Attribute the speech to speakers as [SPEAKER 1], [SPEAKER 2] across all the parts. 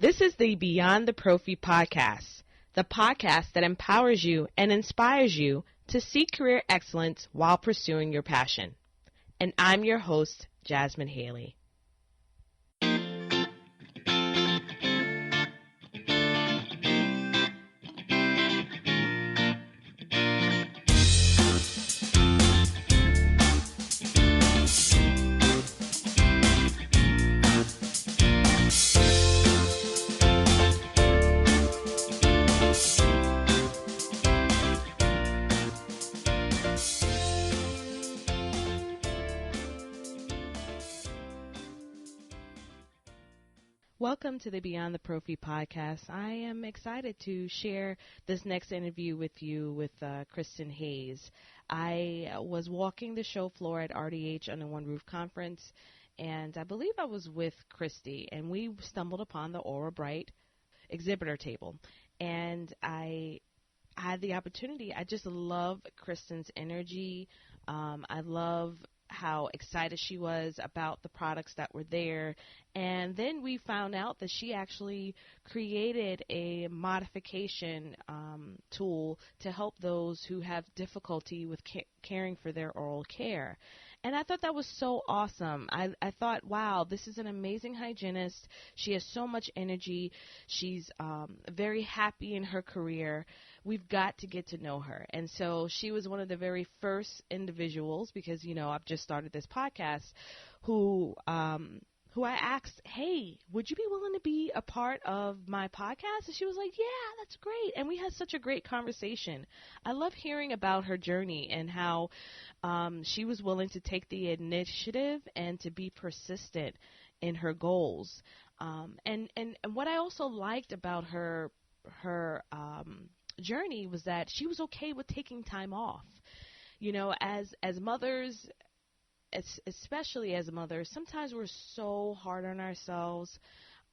[SPEAKER 1] This is the Beyond the Prophy podcast, the podcast that empowers you and inspires you to seek career excellence while pursuing your passion. And I'm your host, Jasmin Haley. Welcome to the Beyond the Prophy podcast. I am excited to share this next interview with you with Kristin Hays. I was walking the show floor at RDH on the One Roof Conference, and I believe I was with Kristy, and we stumbled upon the Orabrite exhibitor table. And I had the opportunity. I just love Kristin's energy. I love how excited she was about the products that were there. And then we found out that she actually created a modification tool to help those who have difficulty with caring for their oral care. And I thought that was so awesome. I thought, wow, this is an amazing hygienist. She has so much energy. She's very happy in her career. We've got to get to know her. And so she was one of the very first individuals, because, you know, I've just started this podcast, who I asked, hey, would you be willing to be a part of my podcast? And she was like, yeah, that's great. And we had such a great conversation. I love hearing about her journey and how she was willing to take the initiative and to be persistent in her goals. And what I also liked about her journey was that she was okay with taking time off. You know, as mothers, especially as mothers, sometimes we're so hard on ourselves.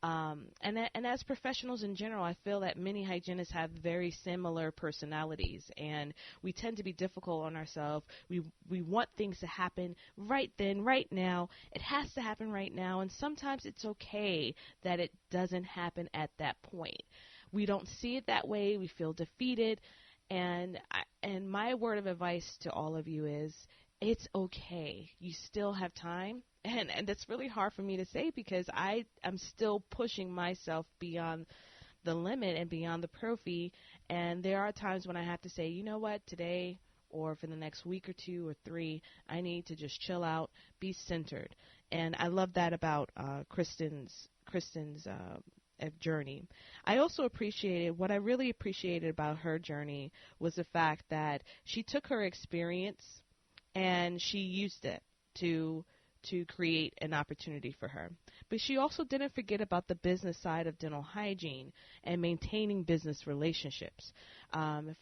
[SPEAKER 1] And as professionals in general, I feel that many hygienists have very similar personalities, and we tend to be difficult on ourselves. We want things to happen right then, right now. It has to happen right now, and sometimes it's okay that it doesn't happen at that point. We don't see it that way. We feel defeated, and my word of advice to all of you is, it's okay. You still have time. And that's really hard for me to say, because I'm still pushing myself beyond the limit and beyond the prophy. And there are times when I have to say, you know what, today or for the next week or two or three, I need to just chill out, be centered. And I love that about Kristin's journey. I also what I really appreciated about her journey was the fact that she took her experience and she used it to create an opportunity for her. But she also didn't forget about the business side of dental hygiene and maintaining business relationships.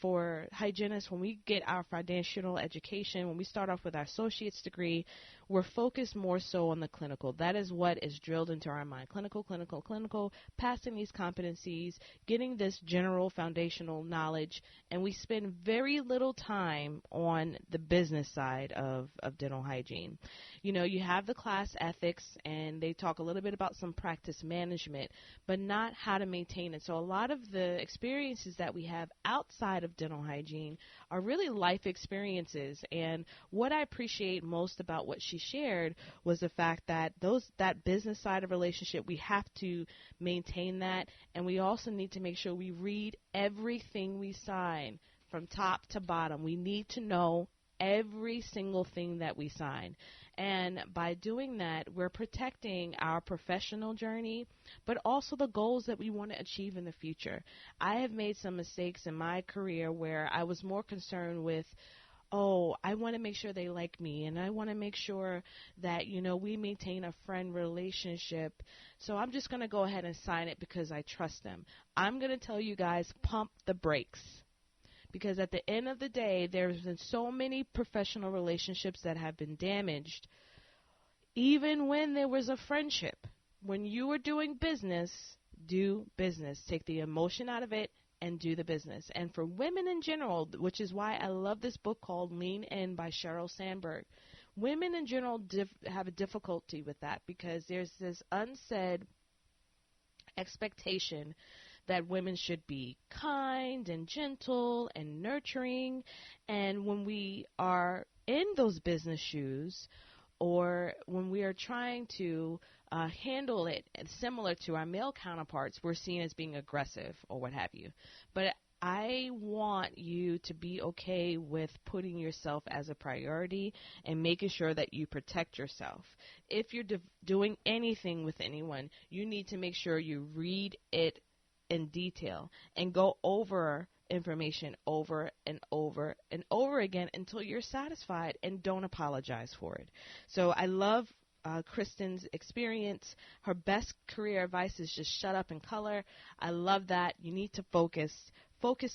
[SPEAKER 1] For hygienists, when we get our foundational education, when we start off with our associate's degree, we're focused more so on the clinical. That is what is drilled into our mind. Clinical, passing these competencies, getting this general foundational knowledge, and we spend very little time on the business side of dental hygiene. You know, you have the class ethics, and they talk a little bit about some practice management, but not how to maintain it. So a lot of the experiences that we have outside of dental hygiene are really life experiences. And what I appreciate most about what she shared was the fact that that business side of relationship, we have to maintain that, and we also need to make sure we read everything we sign from top to bottom. We need to know every single thing that we sign. And by doing that, we're protecting our professional journey, but also the goals that we want to achieve in the future. I have made some mistakes in my career where I was more concerned with, I want to make sure they like me, and I want to make sure that, you know, we maintain a friend relationship. So I'm just going to go ahead and sign it because I trust them. I'm going to tell you guys, pump the brakes. Because at the end of the day, there's been so many professional relationships that have been damaged, even when there was a friendship. When you were doing business, do business. Take the emotion out of it and do the business. And for women in general, which is why I love this book called Lean In by Sheryl Sandberg, women in general have a difficulty with that, because there's this unsaid expectation that women should be kind and gentle and nurturing. And when we are in those business shoes, or when we are trying to handle it similar to our male counterparts, we're seen as being aggressive or what have you. But I want you to be okay with putting yourself as a priority and making sure that you protect yourself. If you're doing anything with anyone, you need to make sure you read it in detail and go over information over and over and over again until you're satisfied, and don't apologize for it. So I love Kristin's experience. Her best career advice is just shut up and color. I love that. You need to focus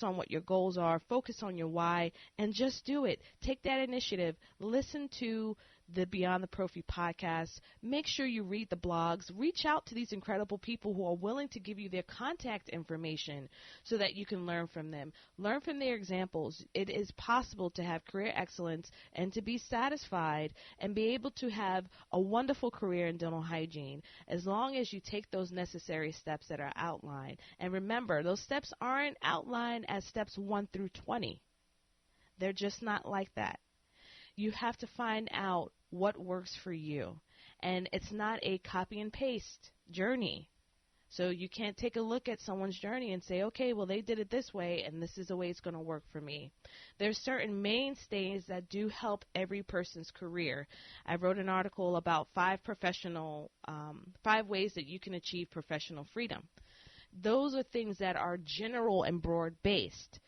[SPEAKER 1] on what your goals are, focus on your why, and just do it. Take that initiative. Listen to the Beyond the Prophy podcast. Make sure you read the blogs. Reach out to these incredible people who are willing to give you their contact information so that you can learn from them. Learn from their examples. It is possible to have career excellence and to be satisfied and be able to have a wonderful career in dental hygiene as long as you take those necessary steps that are outlined. And remember, those steps aren't outlined as steps 1 through 20. They're just not like that. You have to find out what works for you. And it's not a copy and paste journey. So you can't take a look at someone's journey and say, okay, well, they did it this way, and this is the way it's going to work for me. There's certain mainstays that do help every person's career. I wrote an article about 5 ways that you can achieve professional freedom. Those are things that are general and broad-based.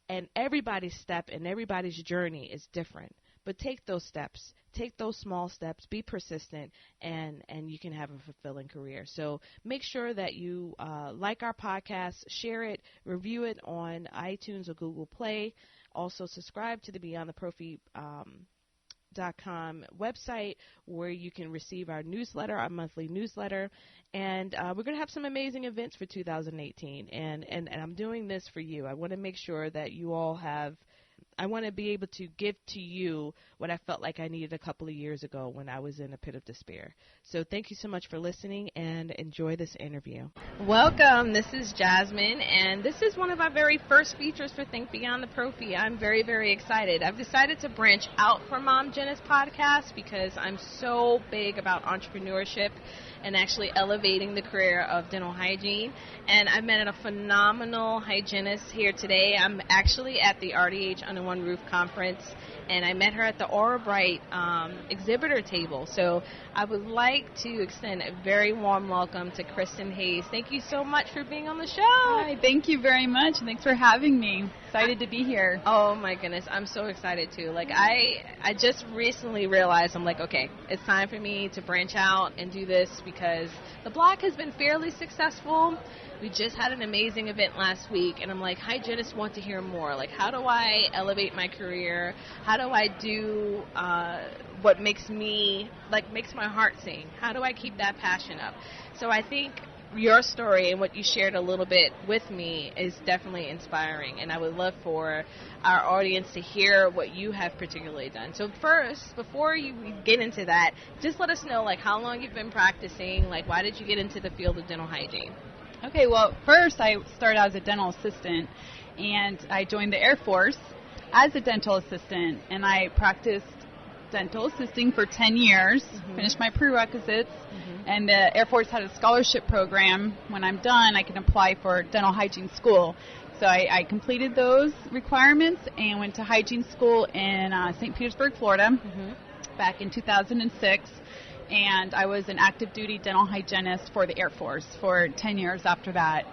[SPEAKER 1] And everybody's step and everybody's journey is different. But take those steps, take those small steps, be persistent, and you can have a fulfilling career. So make sure that you like our podcast, share it, review it on iTunes or Google Play. Also subscribe to the BeyondTheProphy.com website where you can receive our newsletter, our monthly newsletter. And we're going to have some amazing events for 2018. And I'm doing this for you. I want to make sure that you all have – I want to be able to give to you what I felt like I needed a couple of years ago when I was in a pit of despair. So thank you so much for listening, and enjoy this interview. Welcome. This is Jasmin, and this is one of our very first features for Think Beyond the Prophy. I'm very, very excited. I've decided to branch out from Mom Jenna's podcast because I'm so big about entrepreneurship and actually elevating the career of dental hygiene. And I met a phenomenal hygienist here today. I'm actually at the RDH Under One Roof conference, and I met her at the Orabrite exhibitor table. So I would like to extend a very warm welcome to Kristin Hays. Thank you so much for being on the show.
[SPEAKER 2] Hi, thank you very much. Thanks for having me. Excited to be here.
[SPEAKER 1] Oh my goodness, I'm so excited too. Like I just recently realized, I'm like, okay, it's time for me to branch out and do this because the blog has been fairly successful. We just had an amazing event last week, and I'm like, hygienists want to hear more. Like, how do I elevate my career? How do I do what makes my heart sing? How do I keep that passion up? So I think your story and what you shared a little bit with me is definitely inspiring, and I would love for our audience to hear what you have particularly done. So first, before you get into that, just let us know, like, how long you've been practicing, like, why did you get into the field of dental hygiene?
[SPEAKER 2] Okay, well, first I started out as a dental assistant, and I joined the Airforce as a dental assistant, and I practiced dental assisting for 10 years, finished my prerequisites, and the Air Force had a scholarship program. When I'm done, I can apply for dental hygiene school. So I completed those requirements and went to hygiene school in St. Petersburg, Florida, back in 2006. And I was an active duty dental hygienist for the Air Force for 10 years after that.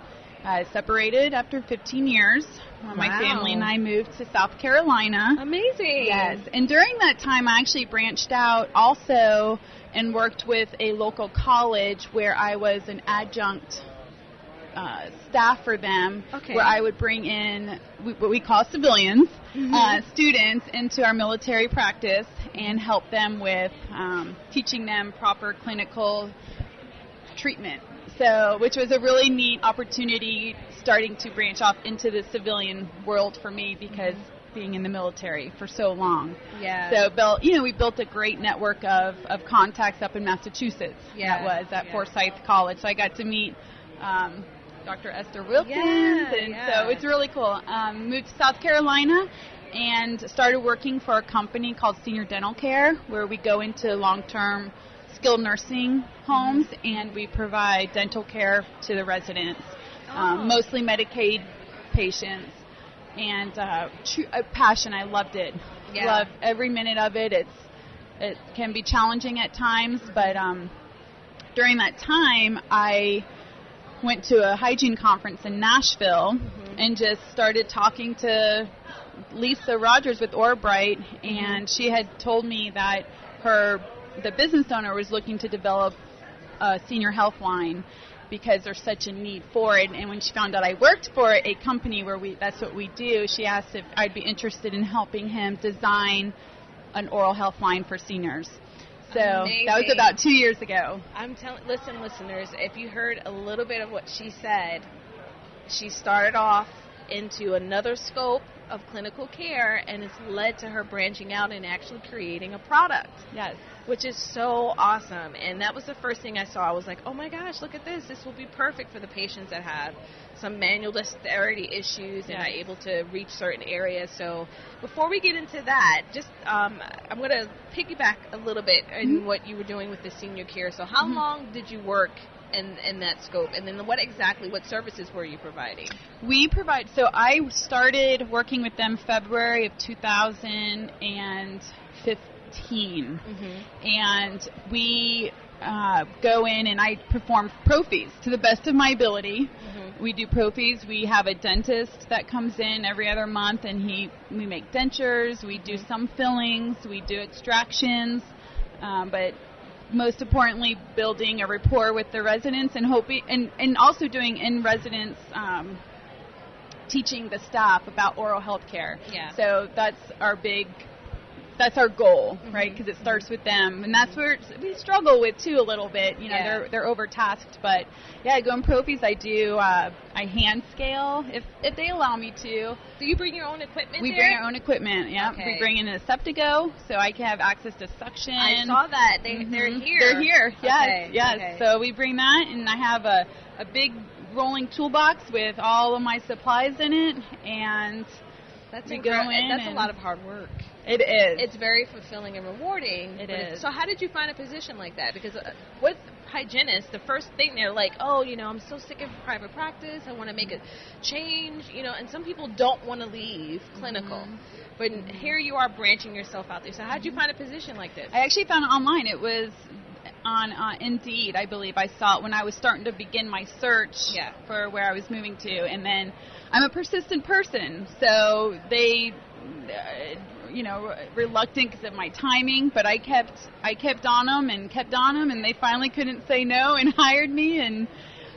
[SPEAKER 2] I separated after 15 years. My family and I moved to South Carolina.
[SPEAKER 1] Amazing.
[SPEAKER 2] Yes. And during that time, I actually branched out also and worked with a local college where I was an adjunct staff for them, where I would bring in what we call civilians, students into our military practice and help them with teaching them proper clinical treatment. So, which was a really neat opportunity starting to branch off into the civilian world for me because being in the military for so long.
[SPEAKER 1] Yeah.
[SPEAKER 2] So, we built a great network of contacts up in Massachusetts.
[SPEAKER 1] Yeah.
[SPEAKER 2] That was at Forsyth College. So I got to meet Dr. Esther Wilkins, so it's really cool. Moved to South Carolina and started working for a company called Senior Dental Care, where we go into long-term skilled nursing homes and we provide dental care to the residents, mostly Medicaid patients, and a passion. I loved it. Loved every minute of it. It can be challenging at times, but during that time, I went to a hygiene conference in Nashville and just started talking to Lisa Rogers with Orabrite, and she had told me that the business owner was looking to develop a senior health line because there's such a need for it. And when she found out I worked for a company where that's what we do, she asked if I'd be interested in helping him design an oral health line for seniors. So Amazing. That was about 2 years ago.
[SPEAKER 1] Listen, listeners, if you heard a little bit of what she said, she started off into another scope of clinical care, and it's led to her branching out and actually creating a product.
[SPEAKER 2] Yes.
[SPEAKER 1] Which is so awesome. And that was the first thing I saw. I was like, oh my gosh, look at this. This will be perfect for the patients that have some manual dexterity issues and are able to reach certain areas. So before we get into that, just I'm going to piggyback a little bit in what you were doing with the senior care. So how long did you work in that scope, and then what services were you providing?
[SPEAKER 2] I started working with them February of 2015, and we go in and I perform pro-fees to the best of my ability. We do pro-fees. We have a dentist that comes in every other month, and we make dentures, we do some fillings, we do extractions, but most importantly, building a rapport with the residents and hoping, and also doing in residence teaching the staff about oral health care.
[SPEAKER 1] Yeah.
[SPEAKER 2] So that's our goal, right? Because it starts with them, and that's where we struggle with too a little bit. You know, they're overtasked, but I go in pro-fees. I do. I hand scale if they allow me to.
[SPEAKER 1] Do you bring your own equipment?
[SPEAKER 2] We bring our own equipment. Yeah, we bring in a Septigo, so I can have access to suction.
[SPEAKER 1] I saw that they're here.
[SPEAKER 2] They're here. Yes, yes. Okay. So we bring that, and I have a big rolling toolbox with all of my supplies in it, and
[SPEAKER 1] that's incredible. That's a lot of hard work.
[SPEAKER 2] It is.
[SPEAKER 1] It's very fulfilling and rewarding.
[SPEAKER 2] It is.
[SPEAKER 1] So how did you find a position like that? Because with hygienists, the first thing they're like, I'm so sick of private practice. I want to make a change, and some people don't want to leave clinical. But here you are branching yourself out there. So how did you find a position like this?
[SPEAKER 2] I actually found it online. It was on Indeed, I believe. I saw it when I was starting to begin my search for where I was moving to. And then I'm a persistent person, so they... reluctant because of my timing, but I kept on them, and they finally couldn't say no and hired me, and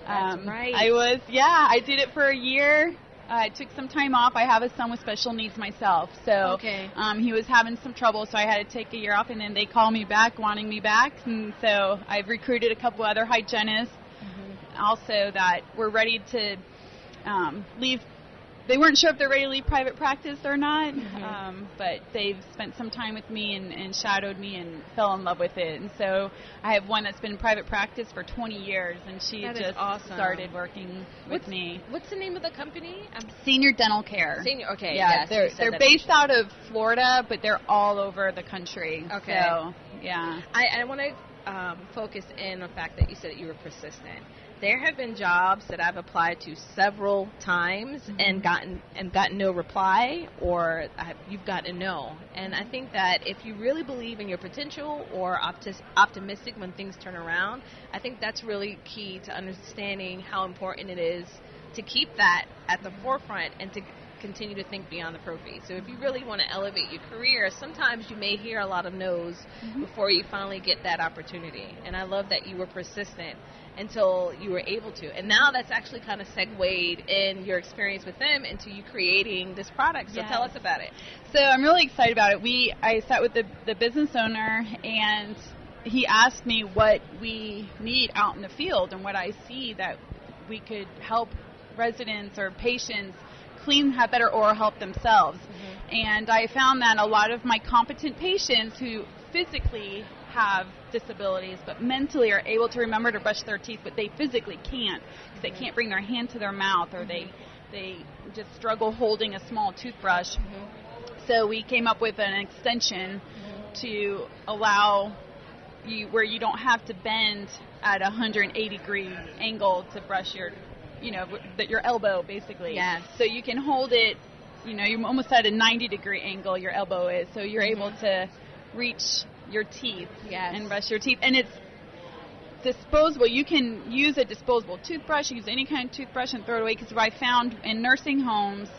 [SPEAKER 1] that's right.
[SPEAKER 2] I did it for a year. I took some time off. I have a son with special needs myself, so he was having some trouble, so I had to take a year off, and then they called me back, wanting me back, and so I've recruited a couple other hygienists also that were ready to leave. They weren't sure if they're ready to leave private practice or not, but they've spent some time with me and shadowed me and fell in love with it. And so I have one that's been in private practice for 20 years, and she just started working with me.
[SPEAKER 1] What's the name of the company?
[SPEAKER 2] Senior Dental Care.
[SPEAKER 1] Okay.
[SPEAKER 2] Yeah, they're based out of Florida, but they're all over the country.
[SPEAKER 1] Okay.
[SPEAKER 2] So, yeah.
[SPEAKER 1] I want to focus in on the fact that you said that you were persistent. There have been jobs that I've applied to several times and gotten no reply, or you've gotten a no. And I think that if you really believe in your potential or optimistic when things turn around, I think that's really key to understanding how important it is to keep that at the forefront and to continue to think beyond the pro-fee. So if you really want to elevate your career, sometimes you may hear a lot of no's before you finally get that opportunity. And I love that you were persistent until you were able to. And now that's actually kind of segued in your experience with them into you creating this product. So tell us about it.
[SPEAKER 2] So I'm really excited about it. I sat with the business owner, and he asked me what we need out in the field and what I see that we could help residents or patients have better oral health themselves. And I found that a lot of my competent patients who physically have disabilities but mentally are able to remember to brush their teeth, but they physically can't because they can't bring their hand to their mouth, or they just struggle holding a small toothbrush. So we came up with an extension to allow you where you don't have to bend at a 180-degree angle to brush your elbow, basically.
[SPEAKER 3] Yes.
[SPEAKER 2] So you can hold it, you're almost at a 90-degree angle, your elbow is, so you're able to reach your teeth and brush your teeth. And it's disposable. You can use a disposable toothbrush, use any kind of toothbrush and throw it away, because what I found in nursing homes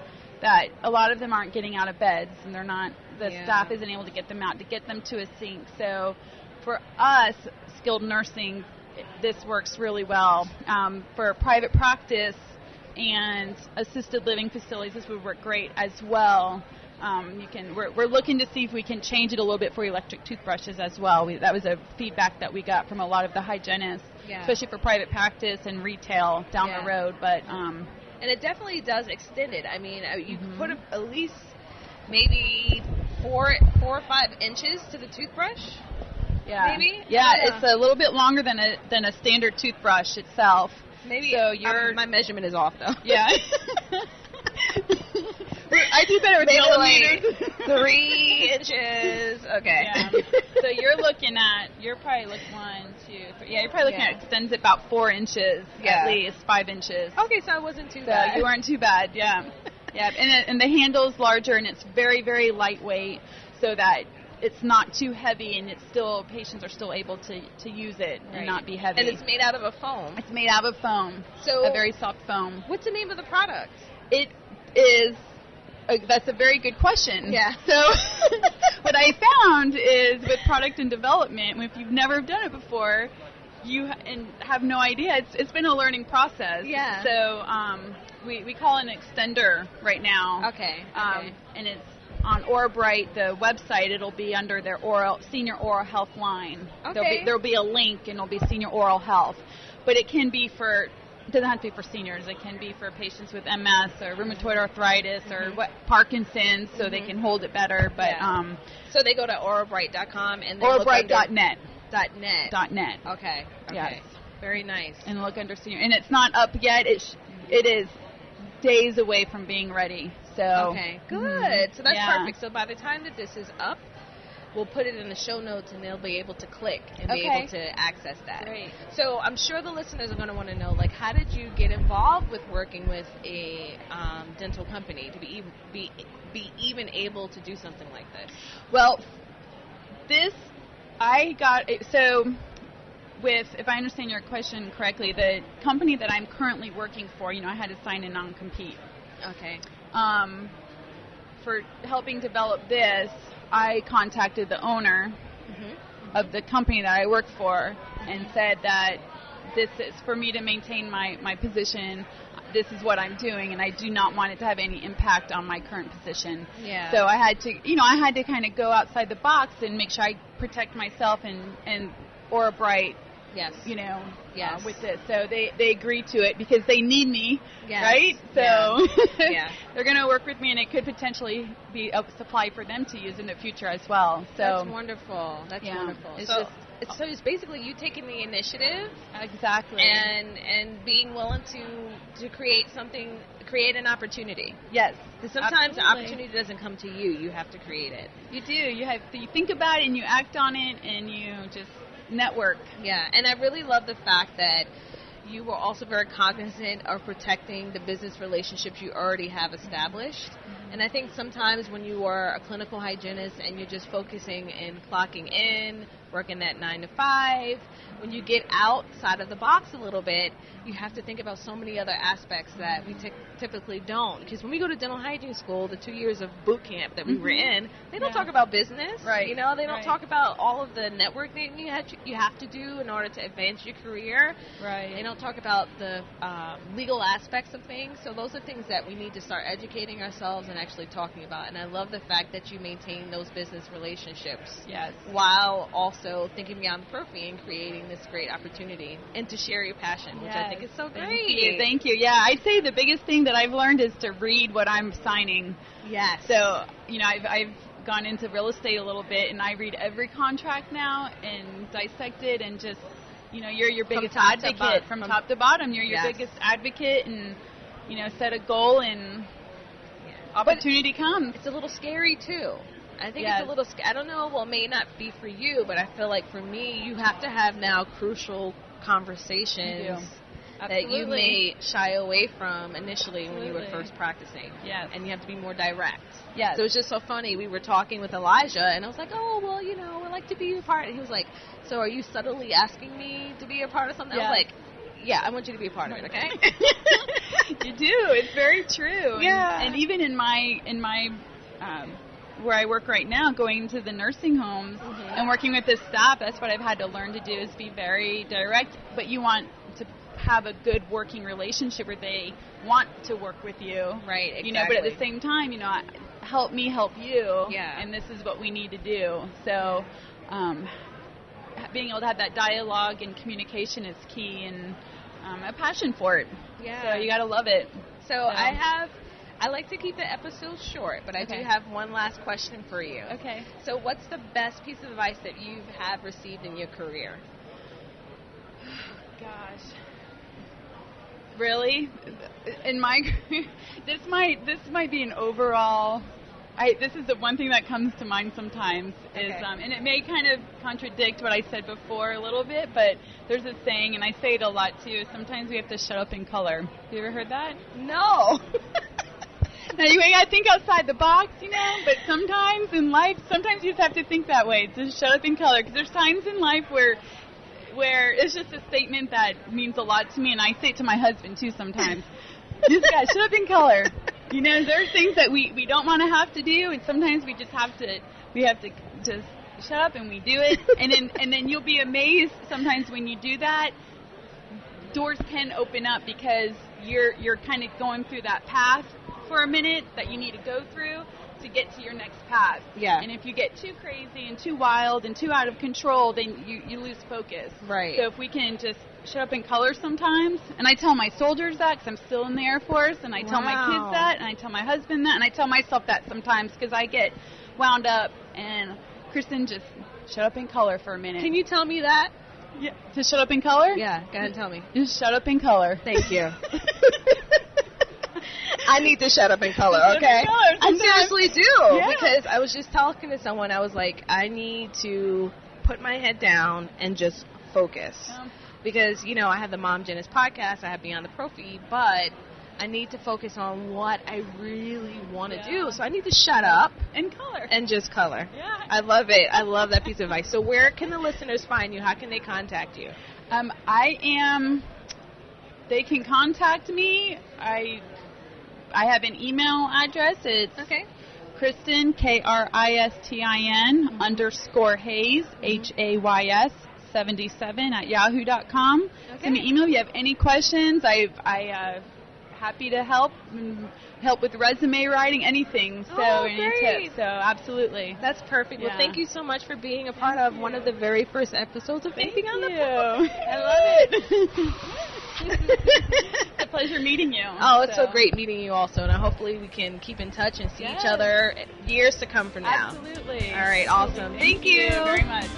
[SPEAKER 2] that a lot of them aren't getting out of beds, and the staff isn't able to get them out, to get them to a sink. So for us, skilled nursing, this works really well. For private practice and assisted living facilities, this would work great as well. We're looking to see if we can change it a little bit for electric toothbrushes as well. That was a feedback that we got from a lot of the hygienists, especially for private practice and retail down the road. But
[SPEAKER 3] and it definitely does extend it. I mean, you can put at least maybe 4 or 5 inches to the toothbrush.
[SPEAKER 2] Yeah,
[SPEAKER 3] maybe.
[SPEAKER 2] Yeah, it's a little bit longer than a standard toothbrush itself.
[SPEAKER 3] Maybe.
[SPEAKER 2] So
[SPEAKER 3] my measurement is off though.
[SPEAKER 2] Yeah. I do better with millimeters.
[SPEAKER 3] 3 inches. Okay.
[SPEAKER 2] Yeah. So you're probably looking 1, 2, 3. Yeah, you're probably looking at extends it about 4 inches at least, 5 inches.
[SPEAKER 3] Okay, so I wasn't too bad.
[SPEAKER 2] So you weren't too bad. Yeah. Yeah, and the handle's larger, and it's very, very lightweight, so that it's not too heavy, and patients are still able to use it and not be heavy.
[SPEAKER 3] And it's made out of a foam.
[SPEAKER 2] It's made out of a foam.
[SPEAKER 3] So
[SPEAKER 2] a very soft foam.
[SPEAKER 3] What's the name of the product?
[SPEAKER 2] It is. That's a very good question.
[SPEAKER 3] Yeah.
[SPEAKER 2] So what I found is with product and development, if you've never done it before, and have no idea, it's been a learning process.
[SPEAKER 3] Yeah.
[SPEAKER 2] So we call it an extender right now.
[SPEAKER 3] Okay.
[SPEAKER 2] And it's on Orabrite, the website. It'll be under their senior oral health line.
[SPEAKER 3] Okay.
[SPEAKER 2] There'll be a link, and it'll be senior oral health. But it can be it doesn't have to be for seniors. It can be for patients with MS or rheumatoid arthritis or Parkinson's, so they can hold it better. But
[SPEAKER 3] so they go to Orabrite.com and they
[SPEAKER 2] Orabrite.net.
[SPEAKER 3] .net. Okay.
[SPEAKER 2] Yes.
[SPEAKER 3] Very nice.
[SPEAKER 2] And look under senior. And it's not up yet. It is days away from being ready. So
[SPEAKER 3] okay, good. So that's perfect. So by the time that this is up, we'll put it in the show notes, and they'll be able to click and be able to access that.
[SPEAKER 2] Great.
[SPEAKER 3] So I'm sure the listeners are going to want to know, how did you get involved with working with a dental company to be even able to do something like this?
[SPEAKER 2] Well, if I understand your question correctly, the company that I'm currently working for, I had to sign a non-compete.
[SPEAKER 3] Okay.
[SPEAKER 2] For helping develop this, I contacted the owner of the company that I work for and said that this is for me to maintain my position. This is what I'm doing, and I do not want it to have any impact on my current position.
[SPEAKER 3] Yeah.
[SPEAKER 2] So I had to kind of go outside the box and make sure I protect myself and Orabrite.
[SPEAKER 3] Yes.
[SPEAKER 2] With this. So they agreed to it because they need me, right? So they're going to work with me, and it could potentially be a supply for them to use in the future as well. So
[SPEAKER 3] that's wonderful. That's wonderful. It's basically you taking the initiative,
[SPEAKER 2] exactly,
[SPEAKER 3] and being willing to create an opportunity.
[SPEAKER 2] Yes,
[SPEAKER 3] because sometimes the opportunity doesn't come to you; you have to create it.
[SPEAKER 2] You do. You think about it and you act on it, and you just network.
[SPEAKER 3] Yeah, and I really love the fact that you were also very cognizant of protecting the business relationships you already have established. And I think sometimes when you are a clinical hygienist and you're just focusing and clocking in, working that 9 to 5, when you get outside of the box a little bit, you have to think about so many other aspects that we typically don't. Because when we go to dental hygiene school, the 2 years of boot camp that we were in, they don't talk about business.
[SPEAKER 2] Right.
[SPEAKER 3] They don't talk about all of the networking you have to do in order to advance your career.
[SPEAKER 2] Right.
[SPEAKER 3] They don't talk about the legal aspects of things. So those are things that we need to start educating ourselves and actually talking about. And I love the fact that you maintain those business relationships while also thinking beyond the periphery and creating this great opportunity and to share your passion, which I think is so great.
[SPEAKER 2] Thank you. Yeah, I'd say the biggest thing that I've learned is to read what I'm signing.
[SPEAKER 3] Yes.
[SPEAKER 2] So, I've gone into real estate a little bit, and I read every contract now and dissect it, and just, you're your biggest advocate from top to bottom. You're your biggest advocate, and, set a goal, and opportunity comes.
[SPEAKER 3] It's a little scary, too. I think it's a little I don't know, well, it may not be for you, but I feel like for me, you have to have now crucial conversations that you may shy away from initially when you were first practicing.
[SPEAKER 2] Yes.
[SPEAKER 3] And you have to be more direct.
[SPEAKER 2] Yes.
[SPEAKER 3] So it's just so funny. We were talking with Elijah, and I was like, oh, well, I'd like to be a part. And he was like, so are you subtly asking me to be a part of something? I was like, yeah, I want you to be a part of it, okay?
[SPEAKER 2] You do. It's very true.
[SPEAKER 3] Yeah.
[SPEAKER 2] And even in my where I work right now, going to the nursing homes and working with the staff, that's what I've had to learn to do, is be very direct. But you want to have a good working relationship where they want to work with you.
[SPEAKER 3] Right, exactly.
[SPEAKER 2] But at the same time, help me help you.
[SPEAKER 3] Yeah.
[SPEAKER 2] And this is what we need to do. So being able to have that dialogue and communication is key, and a passion for it.
[SPEAKER 3] Yeah.
[SPEAKER 2] So you got to love it.
[SPEAKER 3] So I like to keep the episode short, but I do have one last question for you.
[SPEAKER 2] Okay.
[SPEAKER 3] So what's the best piece of advice that you have received in your career?
[SPEAKER 2] Gosh. Really? In my this might be an overall. This is the one thing that comes to mind sometimes is, and it may kind of contradict what I said before a little bit, but there's a saying, and I say it a lot too. Sometimes we have to shut up in color. Have you ever heard that?
[SPEAKER 3] No.
[SPEAKER 2] Now you gotta think outside the box, but sometimes in life, you just have to think that way, to shut up in color, because there's times in life where it's just a statement that means a lot to me, and I say it to my husband too sometimes. You just gotta shut up in color. There are things that we don't want to have to do, and sometimes we have to just shut up and we do it, and then you'll be amazed sometimes when you do that, doors can open up, because you're kind of going through that path for a minute that you need to go through to get to your next path.
[SPEAKER 3] Yeah.
[SPEAKER 2] And if you get too crazy and too wild and too out of control, then you lose focus.
[SPEAKER 3] Right.
[SPEAKER 2] So if we can just shut up in color sometimes, and I tell my soldiers that, because I'm still in the Air Force, and I tell my kids that, and I tell my husband that, and I tell myself that sometimes, because I get wound up, and Kristin, just shut up in color for a minute.
[SPEAKER 3] Can you tell me that?
[SPEAKER 2] Yeah. To shut up in color?
[SPEAKER 3] Yeah, go ahead and tell me.
[SPEAKER 2] Just shut up in color.
[SPEAKER 3] Thank you. I need to shut up in color, okay? I seriously do, because I was just talking to someone. I was like, I need to put my head down and just focus. Because, I have the Mom Hygienist podcast, I have Beyond the Pro Feed, but I need to focus on what I really want to do. So I need to shut up.
[SPEAKER 2] And color.
[SPEAKER 3] And just color.
[SPEAKER 2] Yeah.
[SPEAKER 3] I love it. I love that piece of advice. So where can the listeners find you? How can they contact you?
[SPEAKER 2] They can contact me. I have an email address. It's Kristin, Kristin, _Hays, Hays, 77 at yahoo.com. Send me an email if you have any questions. I happy to help with resume writing, anything. So any tips. So absolutely.
[SPEAKER 3] That's perfect. Yeah. Well, thank you so much for being a part of one of the very first episodes of Anything on the Phone.
[SPEAKER 2] I love it. It's a pleasure meeting you.
[SPEAKER 3] Oh, it's so great meeting you also, and hopefully we can keep in touch and see each other years to come from now.
[SPEAKER 2] Absolutely.
[SPEAKER 3] All right, awesome.
[SPEAKER 2] Thank you very much.